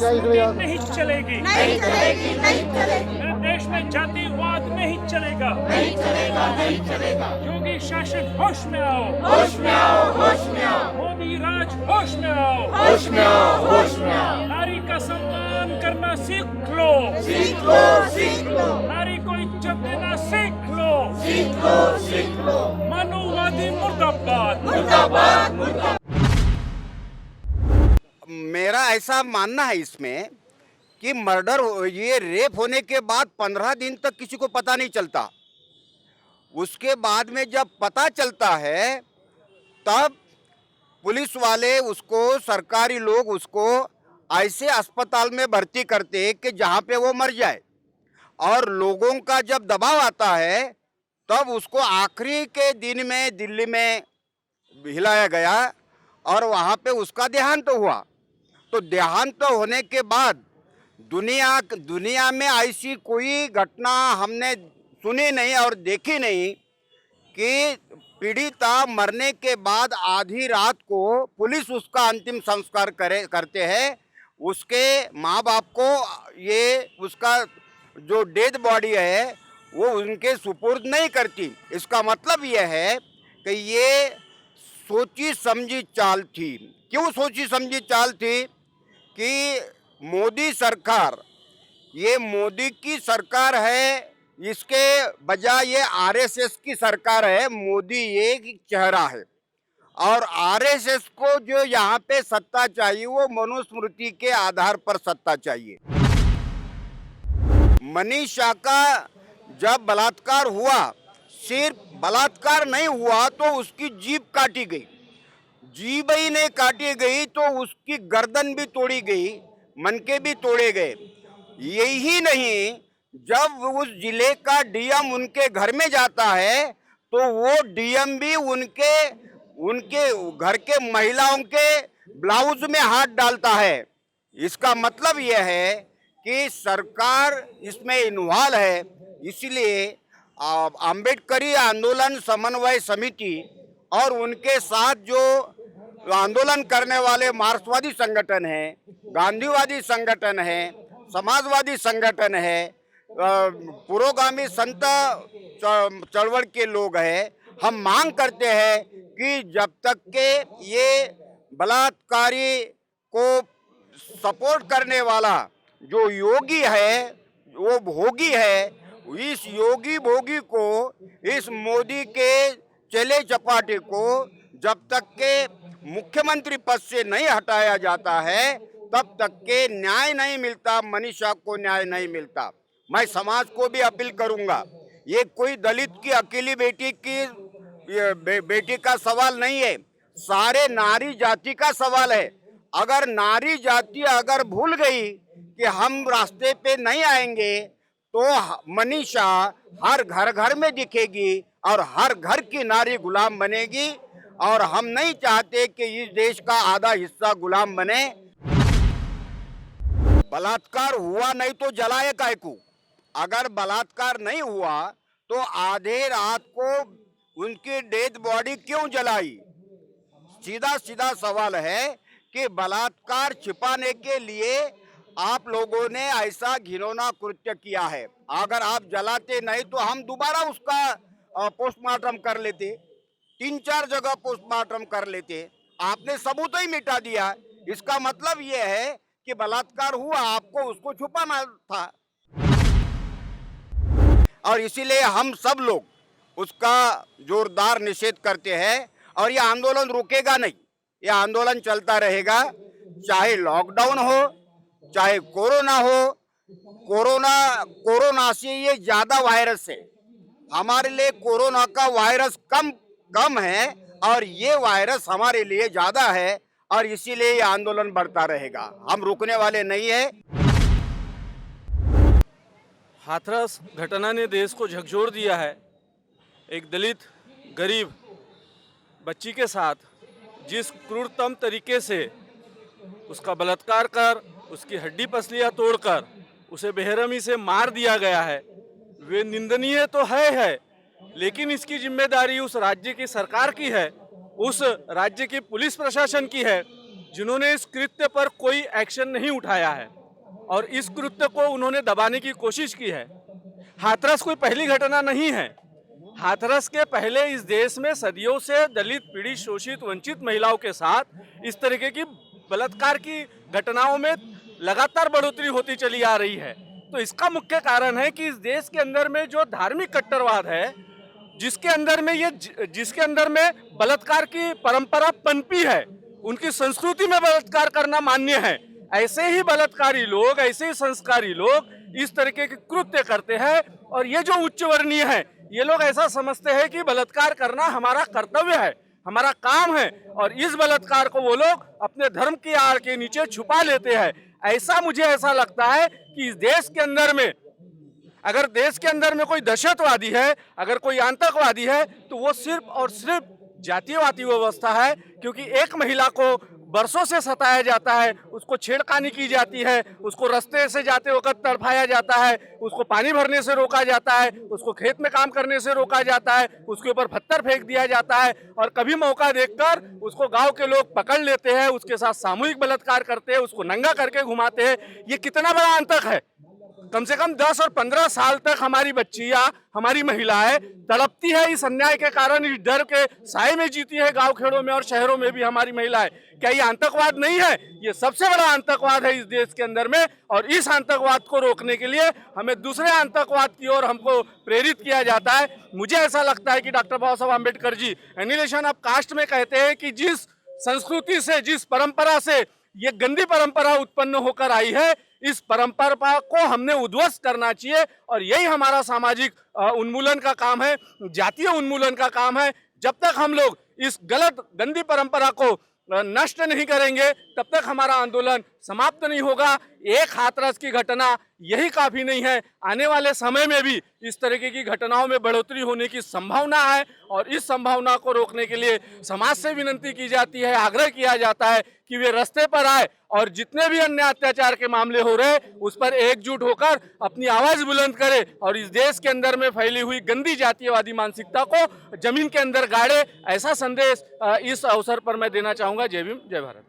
राजनीति नहीं चलेगी, नहीं चलेगी, नहीं चलेगी, मेरे देश में जातिवाद नहीं चलेगा, नहीं चलेगा, नहीं चलेगा। योगी शासन होश में आओ, होश में आओ, होश में आओ, मोदी राज होश में आओ, होश में आओ, होश में आओ। नारी का सम्मान करना सीख लो, सीख लो, सीख लो, नारी को इज्जत देना सीख लो, सीख लो, सीख लो। मनुवादी मुर्दाबाद, मुर्दाबाद, मुर्दाबाद। मेरा ऐसा मानना है इसमें कि ये रेप होने के बाद 15 दिन तक किसी को पता नहीं चलता। उसके बाद में जब पता चलता है तब पुलिस वाले उसको, सरकारी लोग उसको ऐसे अस्पताल में भर्ती करते हैं कि जहाँ पे वो मर जाए। और लोगों का जब दबाव आता है तब उसको आखिरी के दिन में दिल्ली में हिलाया गया और वहाँ पे उसका देहांत हुआ। तो देहांत होने के बाद दुनिया में ऐसी कोई घटना हमने सुनी नहीं और देखी नहीं कि पीड़िता मरने के बाद आधी रात को पुलिस उसका अंतिम संस्कार करते हैं। उसके माँ बाप को ये उसका जो डेड बॉडी है वो उनके सुपुर्द नहीं करती। इसका मतलब ये है कि ये सोची समझी चाल थी। क्यों सोची समझी चाल थी? कि मोदी सरकार, ये मोदी की सरकार है, इसके बजाय ये आरएसएस की सरकार है। मोदी ये चेहरा है और आरएसएस को जो यहाँ पे सत्ता चाहिए वो मनुस्मृति के आधार पर सत्ता चाहिए। मनीषा का जब बलात्कार हुआ, सिर्फ बलात्कार नहीं हुआ तो उसकी जीभ काटी गई। जीभ ही नहीं काटी गई तो उसकी गर्दन भी तोड़ी गई, मनके भी तोड़े गए। यही नहीं, जब उस जिले का डीएम उनके घर में जाता है तो वो डीएम भी उनके घर के महिलाओं के ब्लाउज में हाथ डालता है। इसका मतलब यह है कि सरकार इसमें इन्वॉल्व है। इसलिए अम्बेडकरी आंदोलन समन्वय समिति और उनके साथ जो आंदोलन करने वाले मार्क्सवादी संगठन हैं, गांधीवादी संगठन है, समाजवादी संगठन है, पुरोगामी संत चळवळ के लोग हैं, हम मांग करते हैं कि जब तक के ये बलात्कारी को सपोर्ट करने वाला जो योगी है, वो भोगी है, इस योगी भोगी को, इस मोदी के चले चपाटे को जब तक के मुख्यमंत्री पद से नहीं हटाया जाता है तब तक के न्याय नहीं मिलता, मनीषा को न्याय नहीं मिलता। मैं समाज को भी अपील करूंगा, ये कोई दलित की अकेली बेटी का सवाल नहीं है, सारे नारी जाति का सवाल है। अगर नारी जाति अगर भूल गई कि हम रास्ते पे नहीं आएंगे तो मनीषा हर घर घर में दिखेगी और हर घर की नारी गुलाम बनेगी। और हम नहीं चाहते कि इस देश का आधा हिस्सा गुलाम बने। बलात्कार हुआ नहीं तो जलाए काय को? अगर बलात्कार नहीं हुआ तो आधे रात को उनकी डेड बॉडी क्यों जलाई? सीधा सीधा सवाल है कि बलात्कार छिपाने के लिए आप लोगों ने ऐसा घिनौना कृत्य किया है। अगर आप जलाते नहीं तो हम दोबारा उसका पोस्टमार्टम कर लेते, 3-4 जगह पोस्टमार्टम कर लेते। आपने सबूत ही मिटा दिया। इसका मतलब यह है कि बलात्कार हुआ, आपको उसको छुपाना था। और इसीलिए हम सब लोग उसका जोरदार निषेध करते हैं और ये आंदोलन रुकेगा नहीं, ये आंदोलन चलता रहेगा। चाहे लॉकडाउन हो, चाहे कोरोना हो। कोरोना से ये ज्यादा वायरस है। हमारे लिए कोरोना का वायरस कम है और ये वायरस हमारे लिए ज्यादा है और इसीलिए ये आंदोलन बढ़ता रहेगा। हम रुकने वाले नहीं है। हाथरस घटना ने देश को झकझोर दिया है। एक दलित गरीब बच्ची के साथ जिस क्रूरतम तरीके से उसका बलात्कार कर, उसकी हड्डी पसलियां तोड़कर उसे बेरहमी से मार दिया गया है, वे निंदनीय तो है, लेकिन इसकी जिम्मेदारी उस राज्य की सरकार की है, उस राज्य की पुलिस प्रशासन की है जिन्होंने इस कृत्य पर कोई एक्शन नहीं उठाया है और इस कृत्य को उन्होंने दबाने की कोशिश की है। हाथरस कोई पहली घटना नहीं है। हाथरस के पहले इस देश में सदियों से दलित, पीड़ित, शोषित, वंचित महिलाओं के साथ इस तरीके की बलात्कार की घटनाओं में लगातार बढ़ोतरी होती चली आ रही है। तो इसका मुख्य कारण है कि इस देश के अंदर में जो धार्मिक कट्टरवाद है, जिसके अंदर में बलात्कार की परंपरा पनपी है, उनकी संस्कृति में बलात्कार करना मान्य है, ऐसे ही बलात्कारी लोग, ऐसे ही संस्कारी लोग इस तरीके के कृत्य करते हैं। और ये जो उच्च वर्णीय है, ये लोग ऐसा समझते हैं कि बलात्कार करना हमारा कर्तव्य है, हमारा काम है, और इस बलात्कार को वो लोग अपने धर्म की आड़ के नीचे छुपा लेते हैं। मुझे ऐसा लगता है कि इस देश के अंदर में, अगर देश के अंदर में कोई दहशतवादी है, अगर कोई आतंकवादी है, तो वो सिर्फ और सिर्फ जातीयवादी व्यवस्था है। क्योंकि एक महिला को बरसों से सताया जाता है, उसको छेड़खानी की जाती है, उसको रास्ते से जाते वक्त तड़पाया जाता है, उसको पानी भरने से रोका जाता है, उसको खेत में काम करने से रोका जाता है, उसके ऊपर पत्थर फेंक दिया जाता है, और कभी मौका देखकर उसको गांव के लोग पकड़ लेते हैं, उसके साथ सामूहिक बलात्कार करते हैं, उसको नंगा करके घुमाते हैं। ये कितना बड़ा आतंक है। कम से कम 10 और 15 साल तक हमारी बच्चियां, हमारी महिलाएं तड़पती है इस अन्याय के कारण, इस डर के साए में जीती है गांव खेड़ों में और शहरों में भी हमारी महिलाएं। क्या ये आतंकवाद नहीं है? ये सबसे बड़ा आतंकवाद है इस देश के अंदर में, और इस आतंकवाद को रोकने के लिए हमें दूसरे आतंकवाद की ओर हमको प्रेरित किया जाता है। मुझे ऐसा लगता है कि doctor Baba Saheb Ambedkar ji annihilation of cast में कहते हैं कि जिस संस्कृति से, जिस परंपरा से ये गंदी परंपरा उत्पन्न होकर आई है, इस परंपरा को हमने उद्ध्वस्त करना चाहिए, और यही हमारा सामाजिक उन्मूलन का काम है, जातीय उन्मूलन का काम है। जब तक हम लोग इस गलत गंदी परंपरा को नष्ट नहीं करेंगे, तब तक हमारा आंदोलन समाप्त नहीं होगा। एक हाथरस की घटना यही काफी नहीं है, आने वाले समय में भी इस तरीके की घटनाओं में बढ़ोतरी होने की संभावना है, और इस संभावना को रोकने के लिए समाज से विनती की जाती है, आग्रह किया जाता है कि वे रास्ते पर आए, और जितने भी अन्य अत्याचार के मामले हो रहे उस पर एकजुट होकर अपनी आवाज बुलंद करे, और इस देश के अंदर में फैली हुई गंदी जातीयवादी मानसिकता को जमीन के अंदर गाड़े। ऐसा संदेश इस अवसर पर मैं देना चाहूँगा। जय भीम, जय भारत।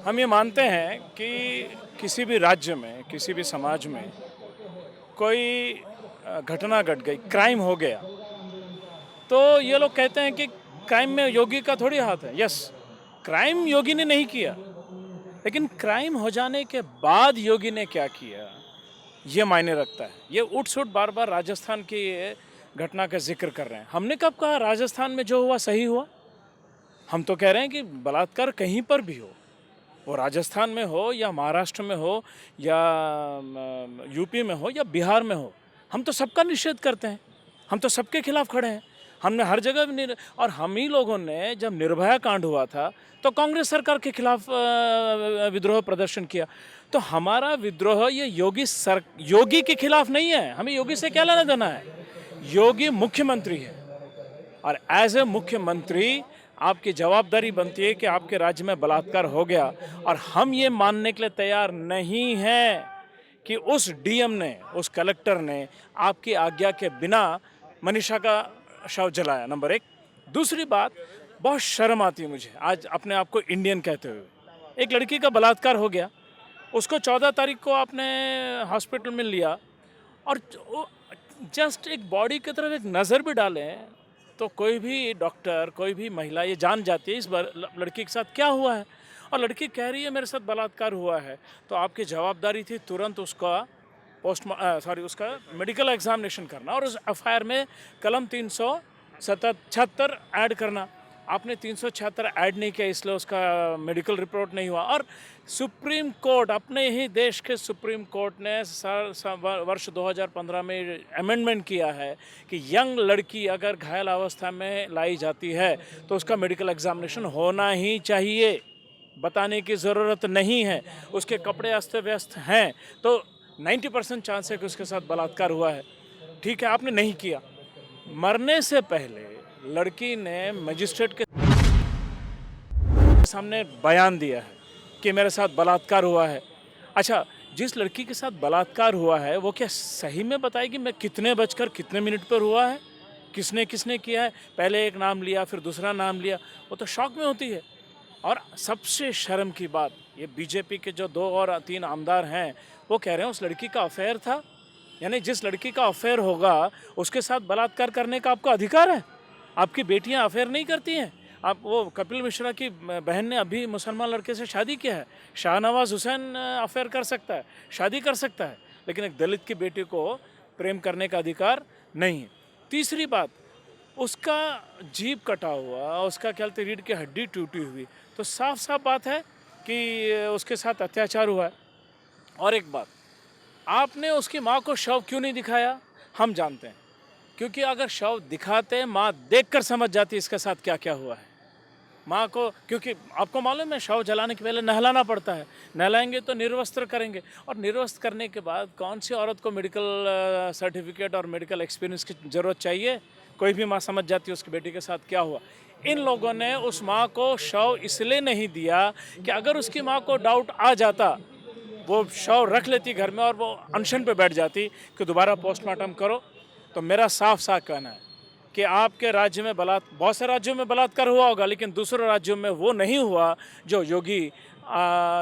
हम ये मानते हैं कि किसी भी राज्य में, किसी भी समाज में कोई घटना घट गई, क्राइम हो गया, तो ये लोग कहते हैं कि क्राइम में योगी का थोड़ी हाथ है। यस, क्राइम योगी ने नहीं किया, लेकिन क्राइम हो जाने के बाद योगी ने क्या किया, ये मायने रखता है। ये उठ-सुट बार बार राजस्थान की घटना का जिक्र कर रहे हैं। हमने कब कहा राजस्थान में जो हुआ सही हुआ? हम तो कह रहे हैं कि बलात्कार कहीं पर भी हो, वो राजस्थान में हो या महाराष्ट्र में हो या यूपी में हो या बिहार में हो, हम तो सबका निषेध करते हैं, हम तो सबके खिलाफ खड़े हैं। हमने हर जगह और हम ही लोगों ने जब निर्भया कांड हुआ था तो कांग्रेस सरकार के खिलाफ विद्रोह प्रदर्शन किया। तो हमारा विद्रोह ये योगी के खिलाफ नहीं है। हमें योगी से क्या लेना देना है? योगी मुख्यमंत्री है, और एज ए मुख्यमंत्री आपकी जवाबदारी बनती है कि आपके राज्य में बलात्कार हो गया, और हम ये मानने के लिए तैयार नहीं हैं कि उस डीएम ने, उस कलेक्टर ने आपकी आज्ञा के बिना मनीषा का शव जलाया। नंबर एक। दूसरी बात, बहुत शर्म आती है मुझे आज अपने आप को इंडियन कहते हुए। एक लड़की का बलात्कार हो गया, उसको 14 तारीख को आपने हॉस्पिटल में लिया, और जस्ट एक बॉडी की तरफ एक नज़र भी डालें तो कोई भी डॉक्टर, कोई भी महिला ये जान जाती है इस लड़की के साथ क्या हुआ है। और लड़की कह रही है मेरे साथ बलात्कार हुआ है, तो आपकी जवाबदारी थी तुरंत उसका उसका मेडिकल एग्जामिनेशन करना, और उस एफआईआर में कलम 376 ऐड करना। आपने 376 ऐड नहीं किया, इसलिए उसका मेडिकल रिपोर्ट नहीं हुआ। और सुप्रीम कोर्ट, अपने ही देश के सुप्रीम कोर्ट ने वर्ष 2015 में अमेंडमेंट किया है कि यंग लड़की अगर घायल अवस्था में लाई जाती है तो उसका मेडिकल एग्जामिनेशन होना ही चाहिए, बताने की ज़रूरत नहीं है। उसके कपड़े अस्त व्यस्त हैं तो 90% चांस है कि उसके साथ बलात्कार हुआ है। ठीक है, आपने नहीं किया। मरने से पहले लड़की ने मजिस्ट्रेट के सामने बयान दिया है कि मेरे साथ बलात्कार हुआ है। अच्छा, जिस लड़की के साथ बलात्कार हुआ है वो क्या सही में बताएगी मैं कितने बजकर कितने मिनट पर हुआ है, किसने किसने किया है? पहले एक नाम लिया, फिर दूसरा नाम लिया, वो तो शॉक में होती है। और सबसे शर्म की बात, ये बीजेपी के जो 2 और 3 आमदार हैं वो कह रहे हैं उस लड़की का अफेयर था। यानी जिस लड़की का अफेयर होगा उसके साथ बलात्कार करने का आपको अधिकार है। आपकी बेटियां अफेयर नहीं करती हैं। आप वो कपिल मिश्रा की बहन ने अभी मुसलमान लड़के से शादी किया है। शाहनवाज हुसैन अफेयर कर सकता है, शादी कर सकता है, लेकिन एक दलित की बेटी को प्रेम करने का अधिकार नहीं है। तीसरी बात, उसका जीभ कटा हुआ, उसका क्या कहते रीढ़ की हड्डी टूटी हुई, तो साफ साफ बात है कि उसके साथ अत्याचार हुआ है। और एक बात, आपने उसकी माँ को शव क्यों नहीं दिखाया? हम जानते हैं, क्योंकि अगर शव दिखाते माँ देखकर समझ जाती इसके साथ क्या क्या हुआ है। माँ को, क्योंकि आपको मालूम है शव जलाने के पहले नहलाना पड़ता है, नहलाएंगे तो निर्वस्त्र करेंगे, और निर्वस्त्र करने के बाद कौन सी औरत को मेडिकल सर्टिफिकेट और मेडिकल एक्सपीरियंस की ज़रूरत चाहिए? कोई भी माँ समझ जाती है उसकी बेटी के साथ क्या हुआ। इन लोगों ने उस माँ को शव इसलिए नहीं दिया कि अगर उसकी माँ को डाउट आ जाता वो शव रख लेती घर में और वो अनशन पे बैठ जाती कि दोबारा पोस्टमार्टम करो। तो मेरा साफ साफ कहना है कि आपके राज्य में बहुत से राज्यों में बलात्कार हुआ होगा, लेकिन दूसरे राज्यों में वो नहीं हुआ जो योगी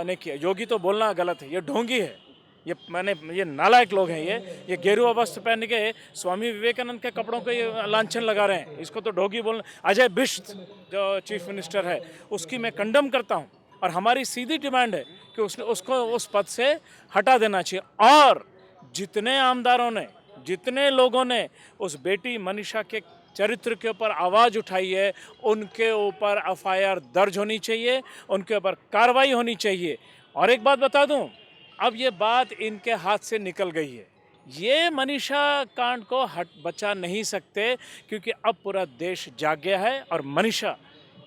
ने किया। योगी तो बोलना गलत है, ये ढोंगी है, ये नालायक लोग हैं। ये गेरुआ वस्त्र पहन के स्वामी विवेकानंद के कपड़ों को ये लांछन लगा रहे हैं, इसको तो ढोंगी बोलना। अजय बिष्ट जो चीफ मिनिस्टर है उसकी मैं कंडम करता हूँ, और हमारी सीधी डिमांड है कि उसको उस पद से हटा देना चाहिए। और जितने आमदारों ने, जितने लोगों ने उस बेटी मनीषा के चरित्र के ऊपर आवाज़ उठाई है, उनके ऊपर FIR दर्ज होनी चाहिए, उनके ऊपर कार्रवाई होनी चाहिए। और एक बात बता दूं, अब ये बात इनके हाथ से निकल गई है, ये मनीषा कांड को बचा नहीं सकते, क्योंकि अब पूरा देश जाग गया है। और मनीषा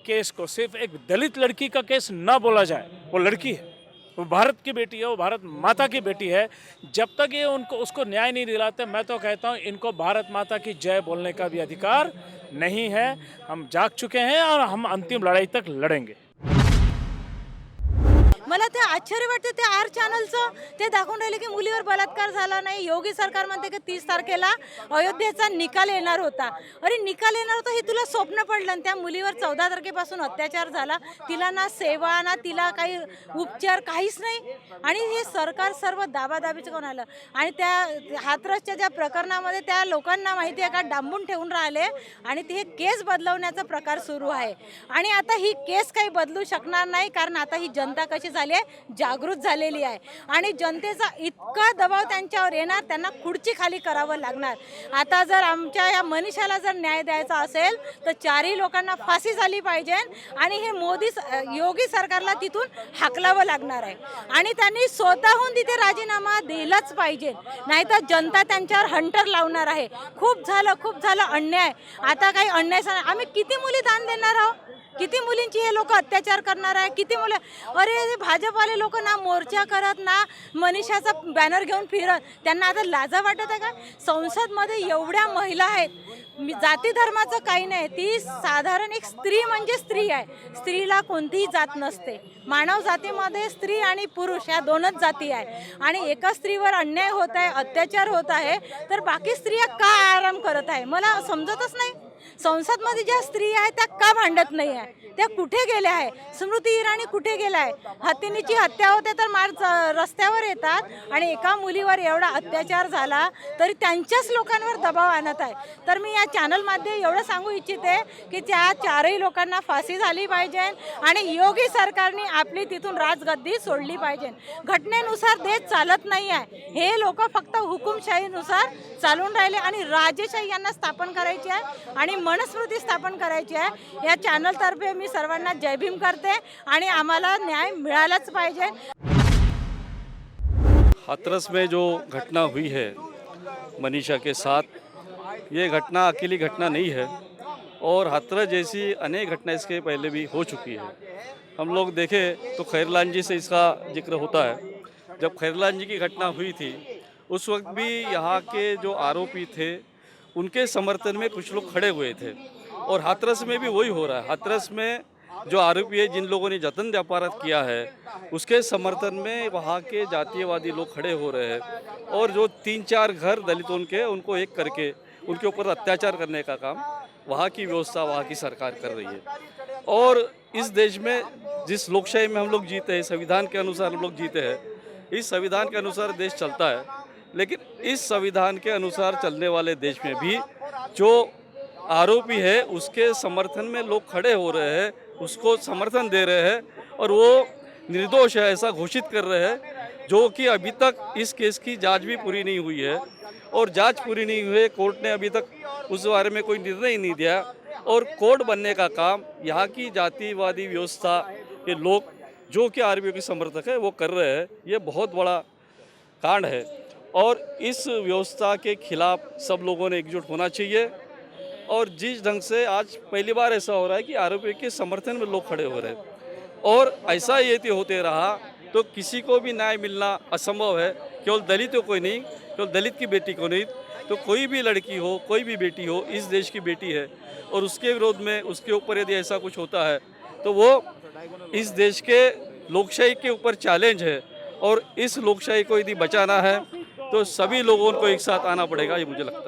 केस को सिर्फ एक दलित लड़की का केस ना बोला जाए, वो लड़की है, वो भारत की बेटी है, वो भारत माता की बेटी है। जब तक ये उसको न्याय नहीं दिलाते, मैं तो कहता हूँ इनको भारत माता की जय बोलने का भी अधिकार नहीं है। हम जाग चुके हैं और हम अंतिम लढाई तक लढेंगे। मला ते आश्चर्य वाटतं ते आर चॅनलचं ते दाखवून राहिले की मुलीवर बलात्कार झाला नाही। योगी सरकार म्हणते की 30 तारखेला अयोध्येचा निकाल येणार होता। अरे निकाल येणार होता हे तुला स्वप्न पडलं, आणि त्या मुलीवर 14 तारखेपासून अत्याचार झाला, तिला ना सेवा ना तिला काही उपचार काहीच नाही, आणि हे सरकार सर्व दाबादाबीचं करून आलं। आणि त्या हाथरसच्या ज्या प्रकरणामध्ये त्या लोकांना माहिती आहे का डांबून ठेवून राहिले, आणि ते केस बदलवण्याचा प्रकार सुरू आहे। आणि आता ही केस काही बदलू शकणार नाही, कारण आता ही जनता कशी झाली आहे, जागृत झालेली आहे, आणि जनतेचा इतका दबाव त्यांच्यावर येणार, त्यांना खुर्ची खाली करावं लागणार। आता जर आमच्या या मनीषाला जर न्याय द्यायचा असेल तर 4ही लोकांना फाशी झाली पाहिजे, आणि हे योगी सरकारला तिथून हाकलावं लागणार आहे, आणि त्यांनी स्वतःहून तिथे राजीनामा दिलाच पाहिजे, नाहीतर जनता त्यांच्यावर हंटर लावणार आहे। खूप झालं अन्याय। आता काही अन्याय आम्ही किती मुली दान देणार आहोत, किती मुलींची हे लोक अत्याचार करणार आहे, किती मुलं। अरे भाजपवाले लोक ना मोर्चा करत ना मनीषाचा बॅनर घेऊन फिरत, त्यांना आता लाजा वाटत आहे का? संसदमध्ये एवढ्या महिला आहेत, जाती धर्माचं काही नाही, ती साधारण एक स्त्री म्हणजे स्त्री आहे। स्त्रीला कोणतीही जात नसते, मानव जातीमध्ये स्त्री आणि पुरुष या दोनच जाती आहे, आणि एका स्त्रीवर अन्याय होत आहे, अत्याचार होत आहे, तर बाकी स्त्रिया का आराम करत आहे मला समजतच नाही। संसदमध्ये ज्या स्त्री आहेत त्या का भांडत नाही आहे, त्या कुठे गेल्या आहे? स्मृती इराणी कुठे गेल्या आहे? हत्तीनीची हत्या होते तर रस्त्यावर येतात, आणि एका मुलीवर एवढा अत्याचार झाला तरी त्यांच्याच लोकांवर दबाव आणत आहे। तर मी या चॅनलमध्ये एवढं सांगू इच्छिते की त्या 4ही लोकांना फाशी झाली पाहिजे, आणि योगी सरकारने आपली तिथून राजगद्दी सोडली पाहिजे। घटनेनुसार देश चालत नाही आहे, हे लोक फक्त हुकुमशाहीनुसार चालून राहिले, आणि राजेशाही यांना स्थापन करायची आहे, आणि मनुस्मृती स्थापन करायची आहे। या चॅनल तर्फे मी सर्वांना जय भीम करते, आणि आम्हाला न्याय मिळालाच पाहिजे। हाथरस में जो घटना हुई है मनीषा के साथ, ये घटना अकेली घटना नहीं है, और हाथरस जैसी अनेक घटना इसके पहले भी हो चुकी है। हम लोग देखें तो खैरलाल जी से इसका जिक्र होता है। जब खैरलाल जी की घटना हुई थी उस वक्त भी यहाँ के जो आरोपी थे उनके समर्थन में कुछ लोग खड़े हुए थे, और हाथरस में भी वही हो रहा है। हाथरस में जो आरोपी है, जिन लोगों ने जतन व्यापारत किया है, उसके समर्थन में वहाँ के जातीयवादी लोग खड़े हो रहे हैं, और जो 3-4 घर दलितों के उनको एक करके उनके ऊपर अत्याचार करने का काम वहाँ की व्यवस्था, वहाँ की सरकार कर रही है। और इस देश में जिस लोकशाही में हम लोग जीते हैं, संविधान के अनुसार हम लोग जीते हैं, इस संविधान के अनुसार देश चलता है। लेकिन इस संविधान के अनुसार चलने वाले देश में भी जो आरोपी है उसके समर्थन में लोग खड़े हो रहे हैं, उसको समर्थन दे रहे हैं और वो निर्दोष है ऐसा घोषित कर रहे हैं, जो कि अभी तक इस केस की जांच भी पूरी नहीं हुई है। और जांच पूरी नहीं हुई है, कोर्ट ने अभी तक उस बारे में कोई निर्णय नहीं दिया। और कोर्ट बनने का काम यहाँ की जातिवादी व्यवस्था के लोग जो कि आरोपियों के समर्थक है वो कर रहे हैं। ये बहुत बड़ा कांड है और इस व्यवस्था के खिलाफ सब लोगों ने एकजुट होना चाहिए। और जिस ढंग से आज पहली बार ऐसा हो रहा है कि आरोपियों के समर्थन में लोग खड़े हो रहे हैं और ऐसा यदि होते रहा तो किसी को भी न्याय मिलना असंभव है। केवल दलितों को नहीं, केवल दलित की बेटी को नहीं, तो कोई भी लड़की हो, कोई भी बेटी हो, इस देश की बेटी है और उसके विरोध में उसके ऊपर यदि ऐसा कुछ होता है तो वो इस देश के लोकशाही के ऊपर चैलेंज है। और इस लोकशाही को यदि बचाना है तो सभी लोगों को एक साथ आना पड़ेगा, ये मुझे लगता है।